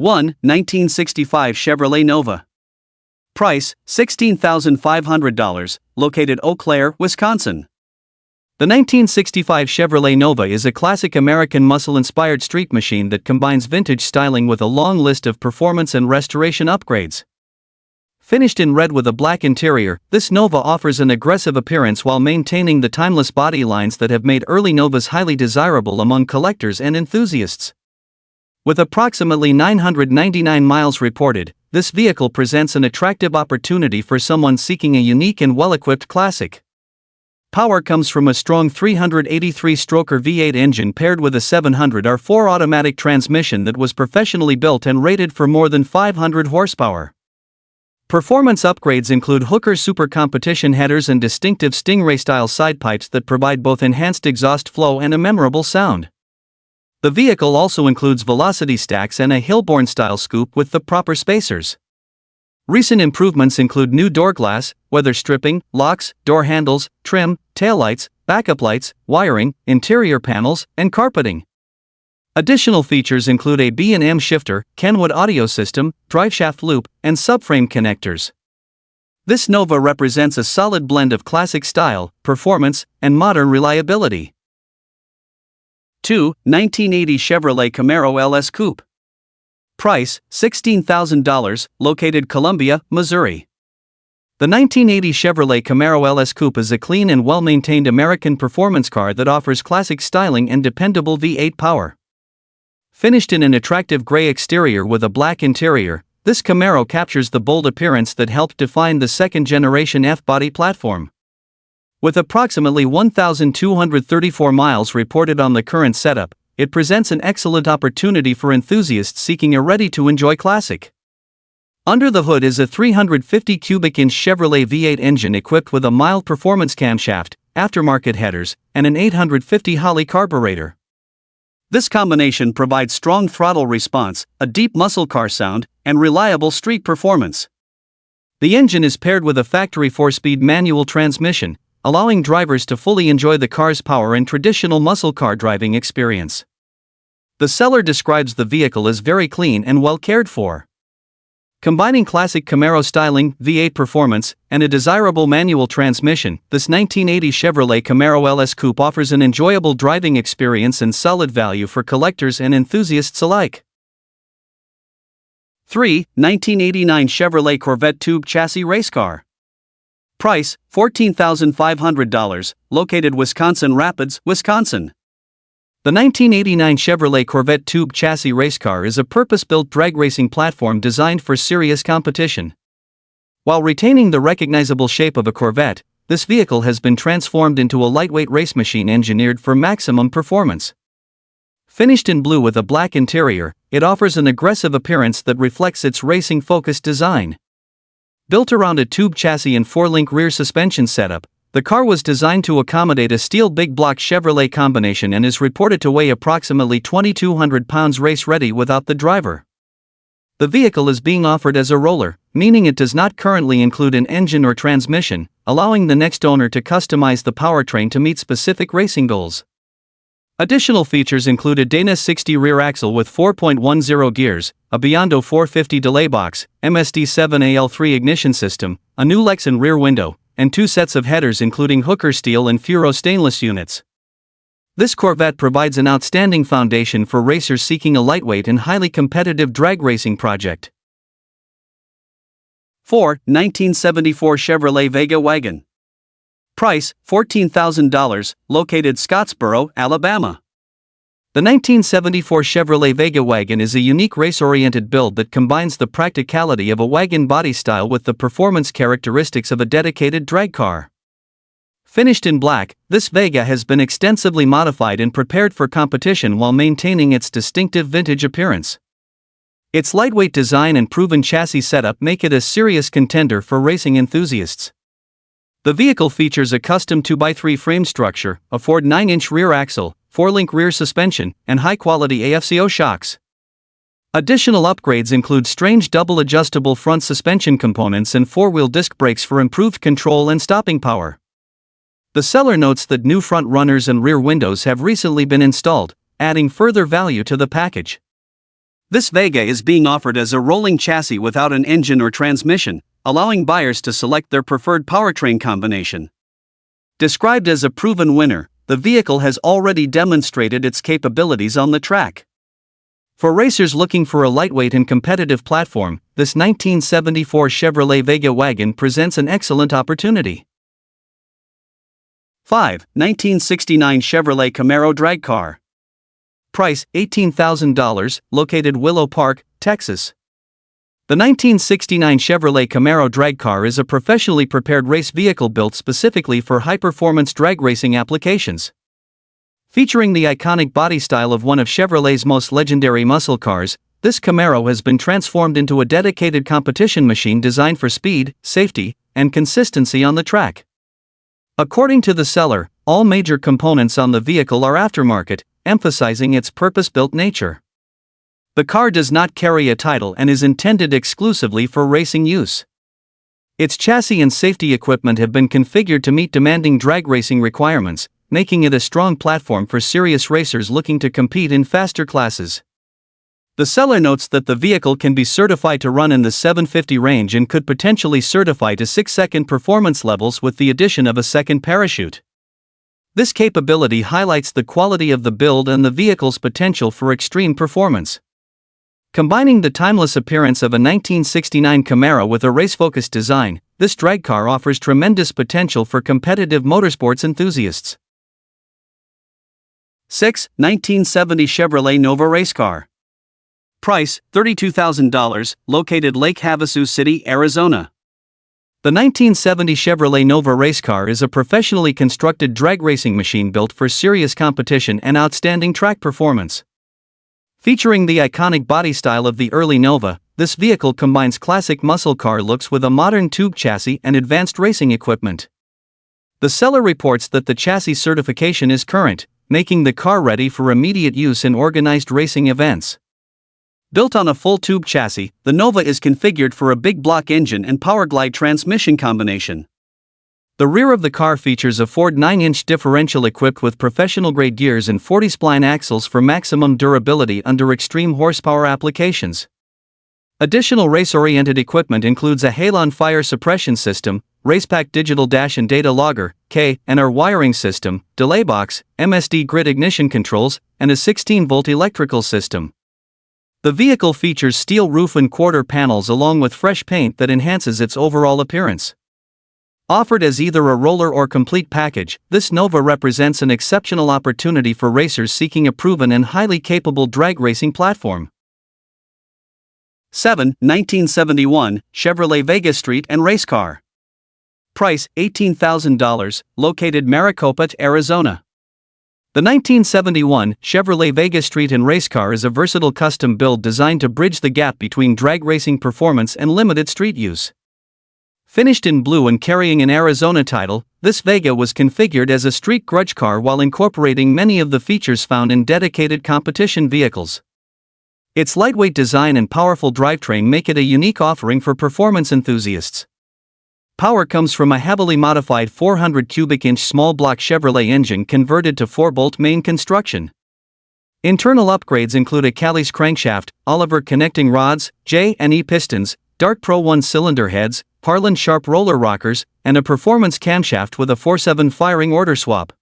1. 1965 Chevrolet Nova. Price, $16,500, located Eau Claire, Wisconsin. The 1965 Chevrolet Nova is a classic American muscle-inspired street machine that combines vintage styling with a long list of performance and restoration upgrades. Finished in red with a black interior, this Nova offers an aggressive appearance while maintaining the timeless body lines that have made early Novas highly desirable among collectors and enthusiasts. With approximately 999 miles reported, this vehicle presents an attractive opportunity for someone seeking a unique and well-equipped classic. Power comes from a strong 383-stroker V8 engine paired with a 700R4 automatic transmission that was professionally built and rated for more than 500 horsepower. Performance upgrades include Hooker Super Competition headers and distinctive Stingray-style side pipes that provide both enhanced exhaust flow and a memorable sound. The vehicle also includes velocity stacks and a Hillborn-style scoop with the proper spacers. Recent improvements include new door glass, weather stripping, locks, door handles, trim, taillights, backup lights, wiring, interior panels, and carpeting. Additional features include a B&M shifter, Kenwood audio system, driveshaft loop, and subframe connectors. This Nova represents a solid blend of classic style, performance, and modern reliability. 2. 1980 Chevrolet Camaro LS Coupe. Price, $16,000, located Columbia, Missouri. The 1980 Chevrolet Camaro LS Coupe is a clean and well-maintained American performance car that offers classic styling and dependable V8 power. Finished in an attractive gray exterior with a black interior, this Camaro captures the bold appearance that helped define the second-generation F-body platform. With approximately 1,234 miles reported on the current setup, it presents an excellent opportunity for enthusiasts seeking a ready-to-enjoy classic. Under the hood is a 350 cubic inch Chevrolet V8 engine equipped with a mild performance camshaft, aftermarket headers, and an 850 Holley carburetor. This combination provides strong throttle response, a deep muscle car sound, and reliable street performance. The engine is paired with a factory 4-speed manual transmission, allowing drivers to fully enjoy the car's power and traditional muscle car driving experience. The seller describes the vehicle as very clean and well cared for. Combining classic Camaro styling, V8 performance, and a desirable manual transmission, this 1980 Chevrolet Camaro LS Coupe offers an enjoyable driving experience and solid value for collectors and enthusiasts alike. 3. 1989 Chevrolet Corvette Tube Chassis Race Car. Price, $14,500, located Wisconsin Rapids, Wisconsin. The 1989 Chevrolet Corvette Tube Chassis Race Car is a purpose-built drag racing platform designed for serious competition. While retaining the recognizable shape of a Corvette, this vehicle has been transformed into a lightweight race machine engineered for maximum performance. Finished in blue with a black interior, it offers an aggressive appearance that reflects its racing-focused design. Built around a tube chassis and 4-link rear suspension setup, the car was designed to accommodate a steel big block Chevrolet combination and is reported to weigh approximately 2,200 pounds race-ready without the driver. The vehicle is being offered as a roller, meaning it does not currently include an engine or transmission, allowing the next owner to customize the powertrain to meet specific racing goals. Additional features include a Dana 60 rear axle with 4.10 gears, a Biondo 450 delay box, MSD7AL3 ignition system, a new Lexan rear window, and 2 sets of headers including Hooker steel and Furo stainless units. This Corvette provides an outstanding foundation for racers seeking a lightweight and highly competitive drag racing project. 4. 1974 Chevrolet Vega Wagon. Price, $14,000, located Scottsboro, Alabama. The 1974 Chevrolet Vega wagon is a unique race-oriented build that combines the practicality of a wagon body style with the performance characteristics of a dedicated drag car. Finished in black, this Vega has been extensively modified and prepared for competition while maintaining its distinctive vintage appearance. Its lightweight design and proven chassis setup make it a serious contender for racing enthusiasts. The vehicle features a custom 2x3 frame structure, a Ford 9-inch rear axle, 4-link rear suspension, and high-quality AFCO shocks. Additional upgrades include strange double-adjustable front suspension components and 4-wheel disc brakes for improved control and stopping power. The seller notes that new front runners and rear windows have recently been installed, adding further value to the package. This Vega is being offered as a rolling chassis without an engine or transmission, allowing buyers to select their preferred powertrain combination. Described as a proven winner, the vehicle has already demonstrated its capabilities on the track. For racers looking for a lightweight and competitive platform, this 1974 Chevrolet Vega wagon presents an excellent opportunity. 5. 1969 Chevrolet Camaro drag car. Price $18,000, located Willow Park, Texas. The 1969 Chevrolet Camaro drag car is a professionally prepared race vehicle built specifically for high-performance drag racing applications. Featuring the iconic body style of one of Chevrolet's most legendary muscle cars, this Camaro has been transformed into a dedicated competition machine designed for speed, safety, and consistency on the track. According to the seller, all major components on the vehicle are aftermarket, emphasizing its purpose-built nature. The car does not carry a title and is intended exclusively for racing use. Its chassis and safety equipment have been configured to meet demanding drag racing requirements, making it a strong platform for serious racers looking to compete in faster classes. The seller notes that the vehicle can be certified to run in the 750 range and could potentially certify to 6-second performance levels with the addition of a second parachute. This capability highlights the quality of the build and the vehicle's potential for extreme performance. Combining the timeless appearance of a 1969 Camaro with a race-focused design, this drag car offers tremendous potential for competitive motorsports enthusiasts. 6. 1970 Chevrolet Nova race car. Price $32,000, located Lake Havasu City, Arizona. The 1970 Chevrolet Nova race car is a professionally constructed drag racing machine built for serious competition and outstanding track performance. Featuring the iconic body style of the early Nova, this vehicle combines classic muscle car looks with a modern tube chassis and advanced racing equipment. The seller reports that the chassis certification is current, making the car ready for immediate use in organized racing events. Built on a full tube chassis, the Nova is configured for a big block engine and powerglide transmission combination. The rear of the car features a Ford 9-inch differential equipped with professional-grade gears and 40-spline axles for maximum durability under extreme horsepower applications. Additional race-oriented equipment includes a Halon fire suppression system, RacePack digital dash and data logger, K&R wiring system, delay box, MSD grid ignition controls, and a 16-volt electrical system. The vehicle features steel roof and quarter panels along with fresh paint that enhances its overall appearance. Offered as either a roller or complete package, this Nova represents an exceptional opportunity for racers seeking a proven and highly capable drag racing platform. 7. 1971 Chevrolet Vega Street and Race Car. Price $18,000, located Maricopa, Arizona. The 1971 Chevrolet Vega Street and Race Car is a versatile custom build designed to bridge the gap between drag racing performance and limited street use. Finished in blue and carrying an Arizona title, this Vega was configured as a street grudge car while incorporating many of the features found in dedicated competition vehicles. Its lightweight design and powerful drivetrain make it a unique offering for performance enthusiasts. Power comes from a heavily modified 400 cubic inch small block Chevrolet engine converted to 4-bolt main construction. Internal upgrades include a Callies crankshaft, Oliver connecting rods, J&E pistons, Dart Pro 1-cylinder heads, Parlin sharp roller rockers, and a performance camshaft with a 4/7 firing order swap.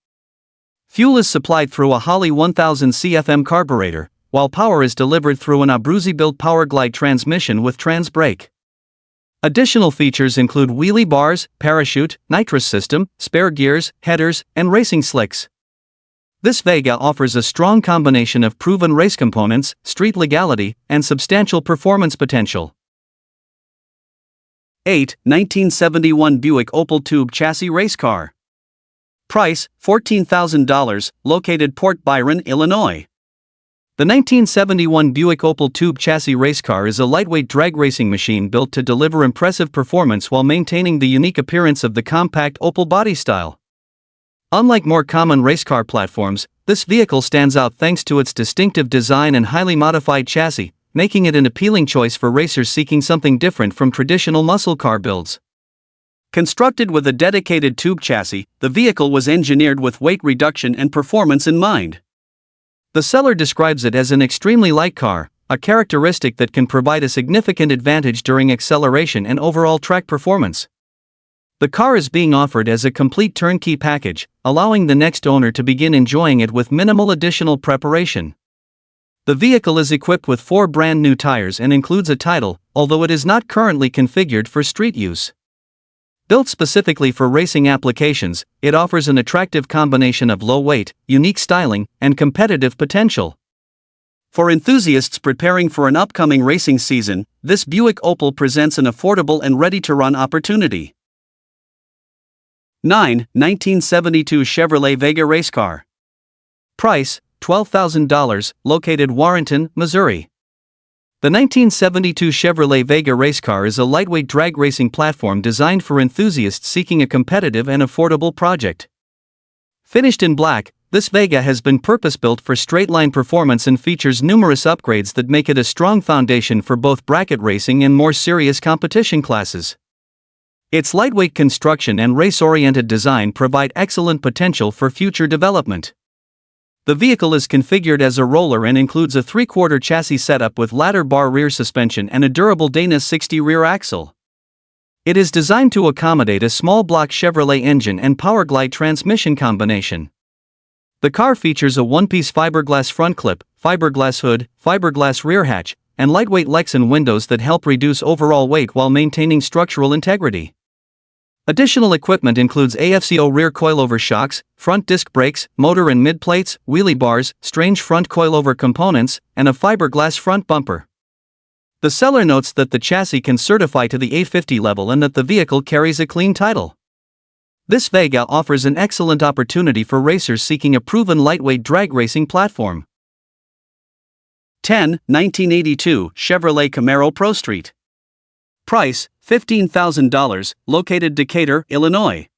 Fuel is supplied through a Holley 1000 CFM carburetor, while power is delivered through an Abruzzi-built Powerglide transmission with trans brake. Additional features include wheelie bars, parachute, nitrous system, spare gears, headers, and racing slicks. This Vega offers a strong combination of proven race components, street legality, and substantial performance potential. 8. 1971 Buick Opel Tube Chassis Race Car. Price $14,000, located Port Byron, Illinois. The 1971 Buick Opel Tube Chassis Race Car is a lightweight drag racing machine built to deliver impressive performance while maintaining the unique appearance of the compact Opel body style. Unlike more common race car platforms, this vehicle stands out thanks to its distinctive design and highly modified chassis, making it an appealing choice for racers seeking something different from traditional muscle car builds. Constructed with a dedicated tube chassis, the vehicle was engineered with weight reduction and performance in mind. The seller describes it as an extremely light car, a characteristic that can provide a significant advantage during acceleration and overall track performance. The car is being offered as a complete turnkey package, allowing the next owner to begin enjoying it with minimal additional preparation. The vehicle is equipped with 4 brand new tires and includes a title, although it is not currently configured for street use. Built specifically for racing applications, it offers an attractive combination of low weight, unique styling, and competitive potential. For enthusiasts preparing for an upcoming racing season, this Buick Opel presents an affordable and ready-to-run opportunity. 9. 1972 Chevrolet Vega Race Car. Price, $12,000, located Warrenton, Missouri. The 1972 Chevrolet Vega race car is a lightweight drag racing platform designed for enthusiasts seeking a competitive and affordable project. Finished in black, this Vega has been purpose-built for straight-line performance and features numerous upgrades that make it a strong foundation for both bracket racing and more serious competition classes. Its lightweight construction and race-oriented design provide excellent potential for future development. The vehicle is configured as a roller and includes a 3/4 chassis setup with ladder bar rear suspension and a durable Dana 60 rear axle. It is designed to accommodate a small block Chevrolet engine and Powerglide transmission combination. The car features a one-piece fiberglass front clip, fiberglass hood, fiberglass rear hatch, and lightweight Lexan windows that help reduce overall weight while maintaining structural integrity. Additional equipment includes AFCO rear coilover shocks, front disc brakes, motor and mid plates, wheelie bars, strange front coilover components, and a fiberglass front bumper. The seller notes that the chassis can certify to the A50 level and that the vehicle carries a clean title. This Vega offers an excellent opportunity for racers seeking a proven lightweight drag racing platform. 10. 1982 Chevrolet Camaro Pro Street. Price, $15,000, located Decatur, Illinois.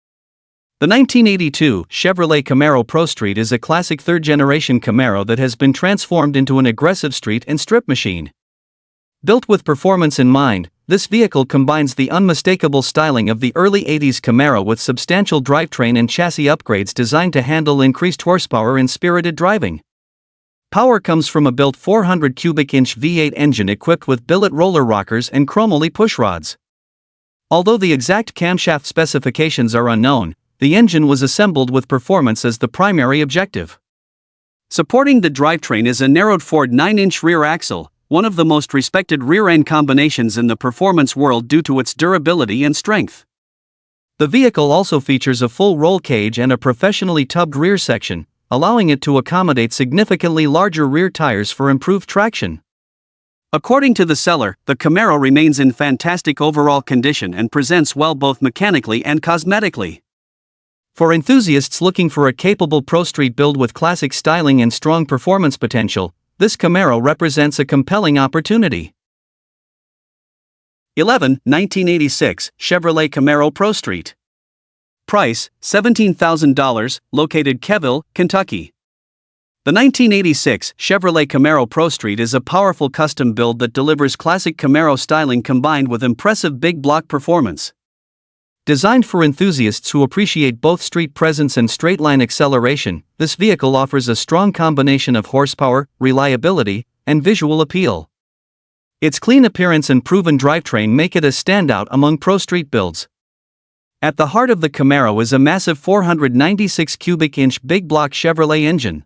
The 1982 Chevrolet Camaro Pro Street is a classic third-generation Camaro that has been transformed into an aggressive street and strip machine. Built with performance in mind, this vehicle combines the unmistakable styling of the early 80s Camaro with substantial drivetrain and chassis upgrades designed to handle increased horsepower and spirited driving. Power comes from a built 400 cubic inch V8 engine equipped with billet roller rockers and chromoly pushrods. Although the exact camshaft specifications are unknown, the engine was assembled with performance as the primary objective. Supporting the drivetrain is a narrowed Ford 9-inch rear axle, one of the most respected rear-end combinations in the performance world due to its durability and strength. The vehicle also features a full roll cage and a professionally tubbed rear section, allowing it to accommodate significantly larger rear tires for improved traction. According to the seller, the Camaro remains in fantastic overall condition and presents well both mechanically and cosmetically. For enthusiasts looking for a capable Pro Street build with classic styling and strong performance potential, this Camaro represents a compelling opportunity. 11. 1986 Chevrolet Camaro Pro Street. Price, $17,000, located Keville, Kentucky. The 1986 Chevrolet Camaro Pro Street is a powerful custom build that delivers classic Camaro styling combined with impressive big block performance. Designed for enthusiasts who appreciate both street presence and straight-line acceleration, this vehicle offers a strong combination of horsepower, reliability, and visual appeal. Its clean appearance and proven drivetrain make it a standout among Pro Street builds. At the heart of the Camaro is a massive 496 cubic inch big block Chevrolet engine.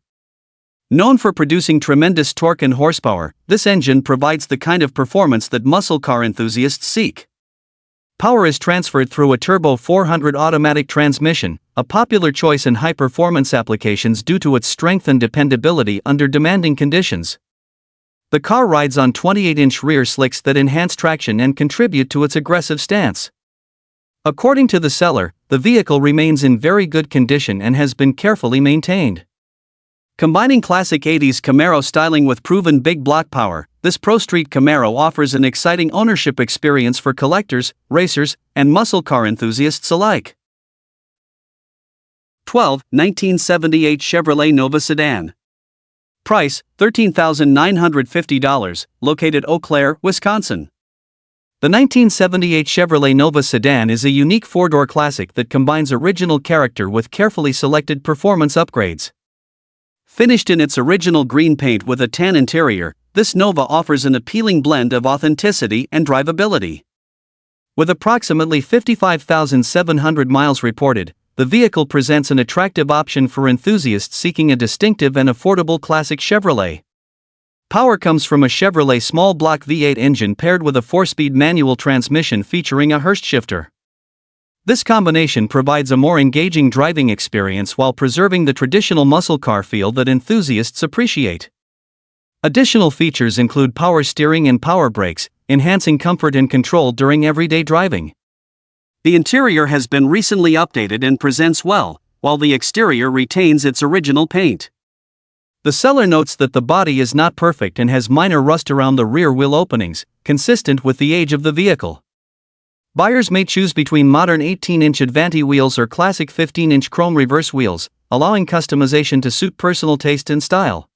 Known for producing tremendous torque and horsepower, this engine provides the kind of performance that muscle car enthusiasts seek. Power is transferred through a turbo 400 automatic transmission, a popular choice in high-performance applications due to its strength and dependability under demanding conditions. The car rides on 28-inch rear slicks that enhance traction and contribute to its aggressive stance. According to the seller, the vehicle remains in very good condition and has been carefully maintained. Combining classic 80s Camaro styling with proven big block power, this Pro Street Camaro offers an exciting ownership experience for collectors, racers, and muscle car enthusiasts alike. 12. 1978 Chevrolet Nova Sedan. Price, $13,950, located Eau Claire, Wisconsin. The 1978 Chevrolet Nova Sedan is a unique four-door classic that combines original character with carefully selected performance upgrades. Finished in its original green paint with a tan interior, this Nova offers an appealing blend of authenticity and drivability. With approximately 55,700 miles reported, the vehicle presents an attractive option for enthusiasts seeking a distinctive and affordable classic Chevrolet. Power comes from a Chevrolet small block V8 engine paired with a 4-speed manual transmission featuring a Hurst shifter. This combination provides a more engaging driving experience while preserving the traditional muscle car feel that enthusiasts appreciate. Additional features include power steering and power brakes, enhancing comfort and control during everyday driving. The interior has been recently updated and presents well, while the exterior retains its original paint. The seller notes that the body is not perfect and has minor rust around the rear wheel openings, consistent with the age of the vehicle. Buyers may choose between modern 18-inch Advanti wheels or classic 15-inch chrome reverse wheels, allowing customization to suit personal taste and style.